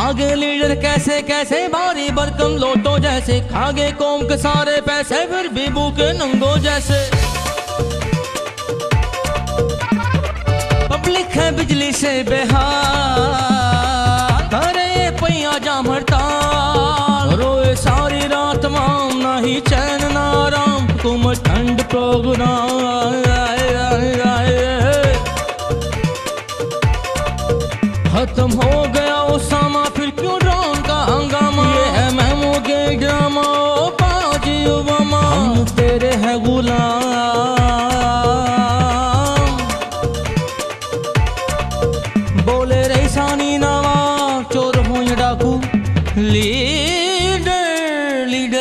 आगे लीडर कैसे कैसे भारी भरकम लोटो जैसे, खागे कौम के सारे पैसे फिर भी भूखे नंगो जैसे। पब्लिक है बिजली से बेहाल, करे पैया जाम हड़ताल, रोए सारी रात माम, ना ही चैन ना आराम, हुकूमत ठंड प्रोग्राम। खत्म हो गया उसामा फिर क्यों ड्रोन का हंगामा, ये है महमूद के ड्रामा, बाजी ओबामा, हम तेरे हैं गुलाम। बोले रईसानी नवा चोर हो या डाकू, लीडर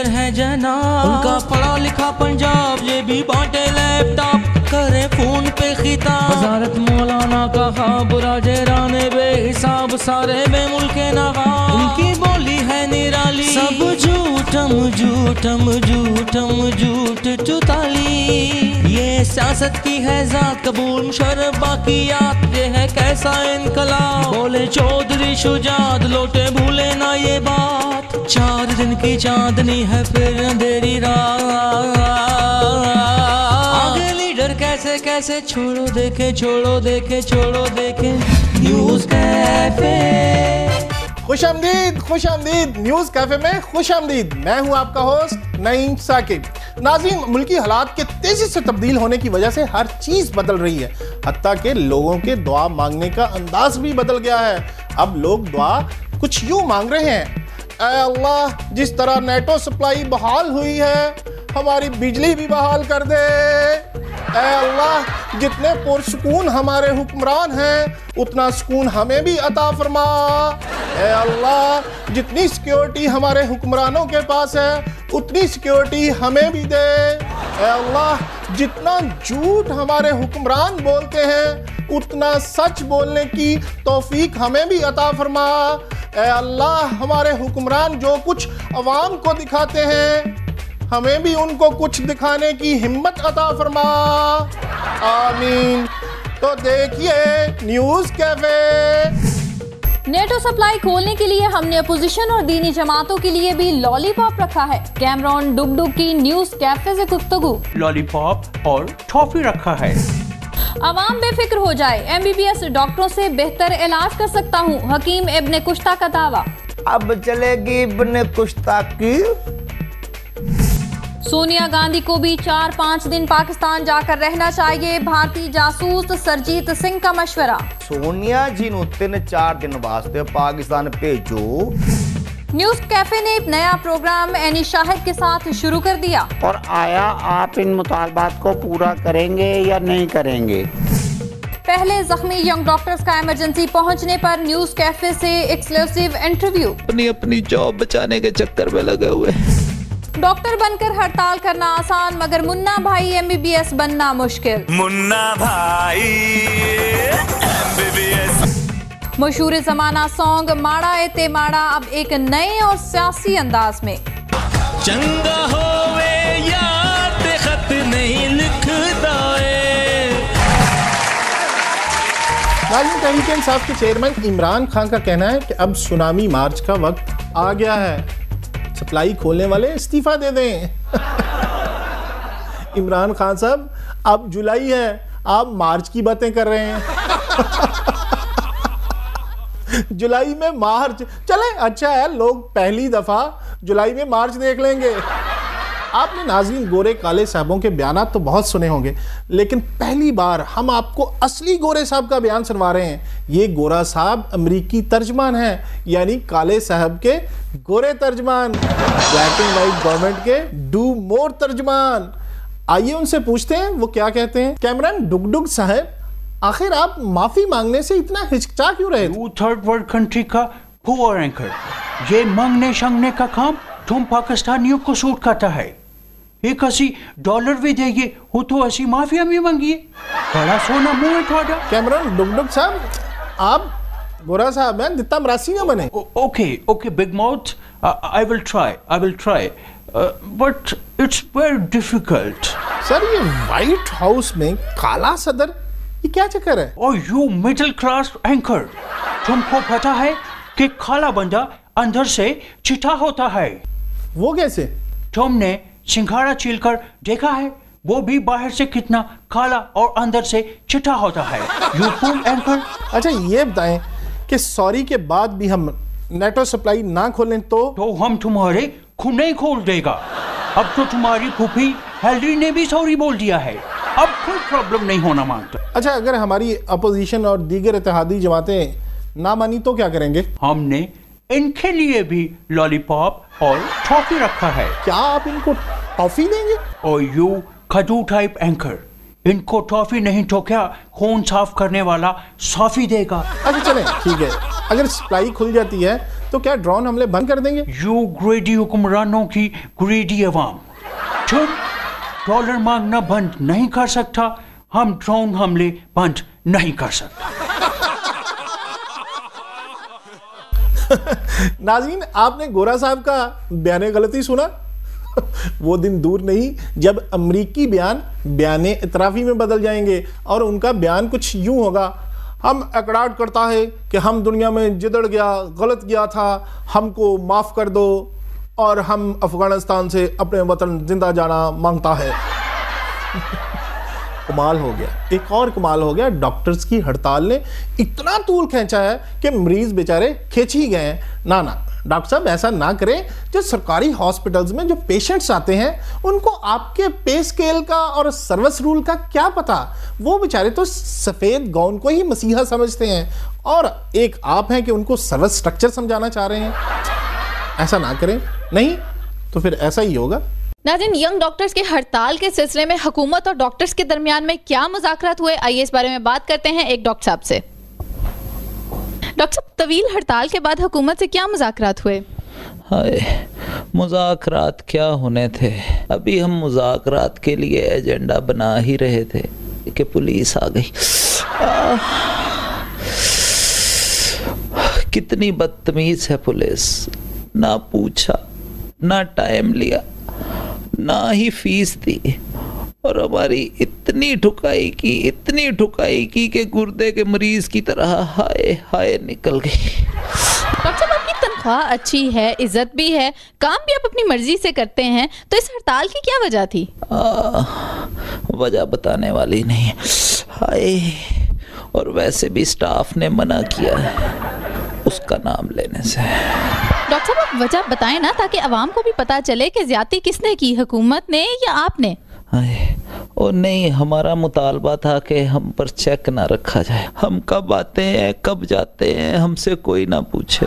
है जनाब, उनका पढ़ा लिखा पंजाब, ये भी बांटे लैपटॉप, करे फोन पे खिताब, वजारत मौलाना का ख्वाब, राजे बेहिसाब, सारे बेमुल्के नवाब, उनकी बोली है निराली, सब झूठम झूठम झूठम झूठ चुताली, ये सियासत की है जात, कबूल मुशर्रफ बाकियात, ये है कैसा इनकलाब, बोले चौधरी शुजात, लोटे भूले ना ये बात, 4 दिन की चांदनी है फिर अंधेरी रात। आगे लीडर कैसे कैसे, छोड़ो देखे छोड़ो देखे छोड़ो देखे, न्यूज़ कैफे। खुश आमदीद न्यूज़ कैफे में खुश आमदीद। मैं हूं आपका होस्ट नईम साकिब। नाज़रीन, मुल्की हालात के तेजी से तब्दील होने की वजह से हर चीज़ बदल रही है, हत्ता के लोगों के दुआ मांगने का अंदाज भी बदल गया है। अब लोग दुआ कुछ यूँ मांग रहे हैं, ऐ अल्लाह, जिस तरह नेटो सप्लाई बहाल हुई है, हमारी बिजली भी बहाल कर दे। ऐ अल्लाह, जितने पुरसुकून हमारे हुक्मरान हैं, उतना सुकून हमें भी अता फरमा। ऐ अल्लाह, जितनी सिक्योरिटी हमारे हुक्मरानों के पास है, उतनी सिक्योरिटी हमें भी दे। ऐ अल्लाह, जितना झूठ हमारे हुक्मरान बोलते हैं, उतना सच बोलने की तौफीक हमें भी अता फरमा। ऐ अल्लाह, हमारे हुक्मरान जो कुछ अवाम को दिखाते हैं, हमें भी उनको कुछ दिखाने की हिम्मत अता फरमा। आमीन। तो देखिए न्यूज़ कैफे। नेटो सप्लाई खोलने के लिए हमने अपोजिशन और दीनी जमातों के लिए भी लॉलीपॉप रखा है। कैमरॉन डुगडुग की न्यूज़ कैफे से गुफ्तगू, लॉलीपॉप और टॉफी रखा है। अवाम बेफिक्र हो जाए, MBBS डॉक्टरों से बेहतर इलाज कर सकता हूँ, हकीम इब्ने कुश्ता का दावा। अब चलेगी इब्ने कुश्ता की। सोनिया गांधी को भी 4-5 दिन पाकिस्तान जाकर रहना चाहिए, भारतीय जासूस सरजीत सिंह का मशवरा। सोनिया जी नूं 3-4 दिन वास्ते पाकिस्तान भेजो। न्यूज़ कैफे ने एक नया प्रोग्राम एनी शाहिद के साथ शुरू कर दिया। और आया आप इन मुतालबात को पूरा करेंगे या नहीं करेंगे? पहले जख्मी यंग डॉक्टर्स का इमरजेंसी पहुंचने पर न्यूज़ कैफे से एक्सक्लूसिव इंटरव्यू। अपनी जॉब बचाने के चक्कर में लगे हुए। डॉक्टर बनकर हड़ताल करना आसान, मगर मुन्ना भाई MBBS बनना मुश्किल। मुन्ना भाई MBBS। मशहूर ज़माना सॉन्ग माड़ा एते माड़ा अब एक नए और सियासी अंदाज में। चंगा होवे याद खत नहीं लिखदा है। नाज़रीन, तहरीक इंसाफ के चेयरमैन इमरान खान का कहना है कि अब सुनामी मार्च का वक्त आ गया है, सप्लाई खोलने वाले इस्तीफा दे दें। इमरान खान साहब, अब जुलाई है, आप मार्च की बातें कर रहे हैं। जुलाई में मार्च चले, अच्छा है, लोग पहली दफा जुलाई में मार्च देख लेंगे। आपने नाज़रीन गोरे काले साहबों के बयानात तो बहुत सुने होंगे, लेकिन पहली बार हम आपको असली गोरे साहब का बयान सुनवा रहे हैं। ये गोरा साहब अमरीकी तर्जमान हैं, यानी काले साहब के गोरे तर्जमान, ब्लैक एंड वाइट गवर्नमेंट के डू मोर तर्जमान। आइए उनसे पूछते हैं वो क्या कहते हैं। कैमरॉन डुगडुग साहब, आखिर आप माफी मांगने से इतना हिचकिचा क्यों रहे? थर्ड वर्ल्ड कंट्री का पुअर एंकर, ये मांगने शांगने का काम तुम पाकिस्तानियों को सूट करता है। एक $80 भी देंगे, वो तो ऐसी माफिया भी मांगिए, बड़ा सोना मुंह है थोड़ा। कैमरॉन डुगडुग साहब, आप गोरा साहब हैं, जितना मरासी ना बने। Okay big mouth, I will try, but it's very difficult. Sir, ये व्हाइट हाउस में काला सदर, ये क्या चक्कर है? और यू मिडिल क्लास एंकर, तुमको पता है कि खाला बंदा अंदर से चिट्ठा होता है। वो कैसे? तुमने सिंघाड़ा छीलकर देखा है? वो भी बाहर से कितना काला और अंदर से चिट्ठा होता है। You fool anchor. अच्छा ये बताएं कि सॉरी के बाद भी हम नेटवर्क सप्लाई ना खोलें तो हम तुम्हारे खून नहीं खोल देगा। अब तो तुम्हारी फूफी हेलरी ने भी सॉरी बोल दिया है, अब कोई प्रॉब्लम नहीं होना मांगता। अच्छा अगर हमारी अपोजिशन और दीगर इत्तेहादी जमातें ना मानी तो क्या करेंगे? हमने इनके लिए भी लॉलीपॉप और टॉफी रखा है। क्या आप इनको टॉफी देंगे? और यू खजू टाइप एंकर, इनको टॉफी नहीं तो क्या खून साफ करने वाला सॉफी देगा। अच्छा चलें ठीक है, अगर सप्लाई खुल जाती है तो क्या ड्रोन हमले बंद कर देंगे? यू ग्रेडी हुक्मरानों की ग्रेडी अवाम, तुम डॉलर मांगना बंद नहीं कर सकता, हम ड्रोन हमले बंद नहीं कर सकते। नाज़रीन आपने गोरा साहब का बयान गलती सुना? वो दिन दूर नहीं जब अमरीकी बयाने इतराफी में बदल जाएंगे और उनका बयान कुछ यूं होगा, हम अकड़ाट करता है कि हम दुनिया में जिदड़ गया, गलत गया था, हमको माफ़ कर दो और हम अफगानिस्तान से अपने वतन जिंदा जाना मांगता है। कमाल हो गया। एक और कमाल हो गया, डॉक्टर्स की हड़ताल ने इतना तूल खींचा है कि मरीज बेचारे खींच ही गए हैं। ना डॉक्टर साहब ऐसा ना करें। जो सरकारी हॉस्पिटल्स में जो पेशेंट्स आते हैं उनको आपके पे स्केल का और सर्विस रूल का क्या पता, वो बेचारे तो सफ़ेद गाउन को ही मसीहा समझते हैं और एक आप हैं कि उनको सर्विस स्ट्रक्चर समझाना चाह रहे हैं। ऐसा ना करें, नहीं तो फिर ऐसा ही होगा। नाज़रीन, यंग डॉक्टर्स की हड़ताल के सिलसिले में हुकूमत और डॉक्टर्स के दरमियान में क्या मुज़ाकरात हुए, आइए इस बारे में बात करते हैं एक डॉक्टर साहब से। डॉक्टर साहब, तवील हड़ताल के बाद हुकूमत से क्या मुज़ाकरात हुए? हाय, मुज़ाकरात क्या होने थे, अभी हम मुज़ाकरात के लिए एजेंडा बना ही रहे थे कि पुलिस आ गई। कितनी बदतमीज है पुलिस, ना पूछा, ना टाइम लिया, ना ही फीस दी और हमारी इतनी ठुकाई की कि गुर्दे के मरीज की तरह हाय हाय निकल गई। डॉक्टर साहब, आपकी तनख्वाह अच्छी है, इज्जत भी है, काम भी आप अपनी मर्जी से करते हैं, तो इस हड़ताल की क्या वजह थी? वजह बताने वाली नहीं, हाय। और वैसे भी स्टाफ ने मना किया है उसका नाम लेने से। डॉक्टर साहब, आप वजह बताएं ना, ताकि अवाम को भी पता चले कि ज्यादती किसने की, हुकूमत ने या आपने? और नहीं, हमारा मुतालबा था कि हम पर चेक ना रखा जाए, हम कब आते हैं कब जाते हैं हमसे कोई ना पूछे,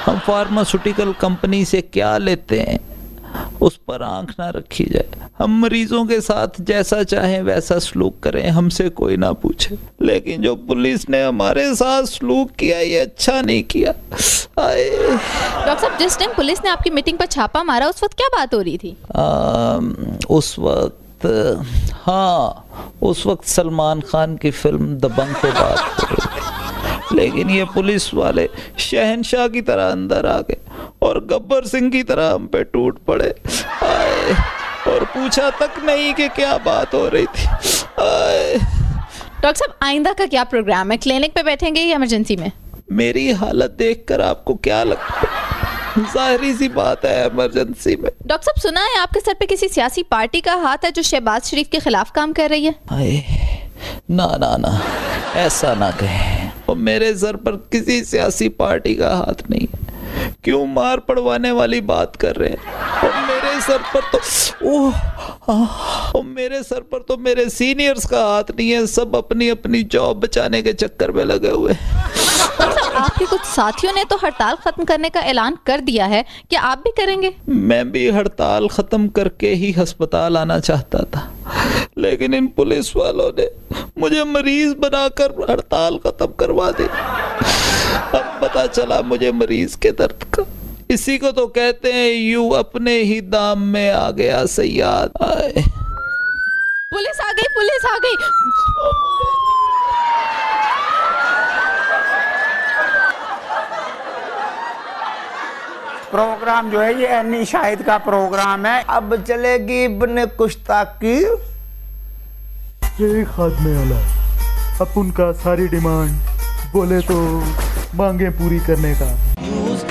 हम फार्मास्यूटिकल कंपनी से क्या लेते हैं उस पर आंख ना रखी जाए, हम मरीजों के साथ जैसा चाहें वैसा सलूक करें, हमसे कोई ना पूछे। लेकिन जो पुलिस ने हमारे साथ सलूक किया ये अच्छा नहीं किया। डॉक्टर साहब, जिस टाइम पुलिस ने आपकी मीटिंग पर छापा मारा उस वक्त क्या बात हो रही थी? उस वक्त सलमान खान की फिल्म दबंग पे बात हो रही थी, लेकिन ये पुलिस वाले शहनशाह की तरह अंदर आ गए और गब्बर सिंह की तरह हम पे टूट पड़े और पूछा तक नहीं कि क्या बात हो रही थी। डॉक्टर साहब, आइंदा का क्या प्रोग्राम है? क्लिनिक पे बैठेंगे या इमरजेंसी में? मेरी हालत देखकर आपको क्या लगता है? जाहिर सी बात है इमरजेंसी में। डॉक्टर साहब, सुना है आपके सर पे किसी सियासी पार्टी का हाथ है जो शहबाज शरीफ के खिलाफ काम कर रही है? ना ऐसा ना कहें, और मेरे सर पर किसी सियासी पार्टी का हाथ नहीं है। क्यों मार पड़वाने वाली बात कर रहे हैं? और मेरे सर पर तो मेरे सीनियर्स का हाथ नहीं है, सब अपनी अपनी जॉब बचाने के चक्कर में लगे हुए। आपके कुछ साथियों ने तो हड़ताल खत्म करने का ऐलान कर दिया है, क्या आप भी करेंगे? मैं भी हड़ताल खत्म करके ही अस्पताल आना चाहता था, लेकिन इन पुलिस वालों ने मुझे मरीज बनाकर हड़ताल खत्म करवा दी। अब पता चला मुझे मरीज के दर्द का। इसी को तो कहते हैं यूं अपने ही दाम में आ गया सयाद। पुलिस आ गई। प्रोग्राम जो है ये अन्नी शाहिद का प्रोग्राम है। अब चलेगी इब्ने कुश्ता की ये खादमे आला, अब उनका सारी डिमांड बोले तो मांगे पूरी करने का। यूज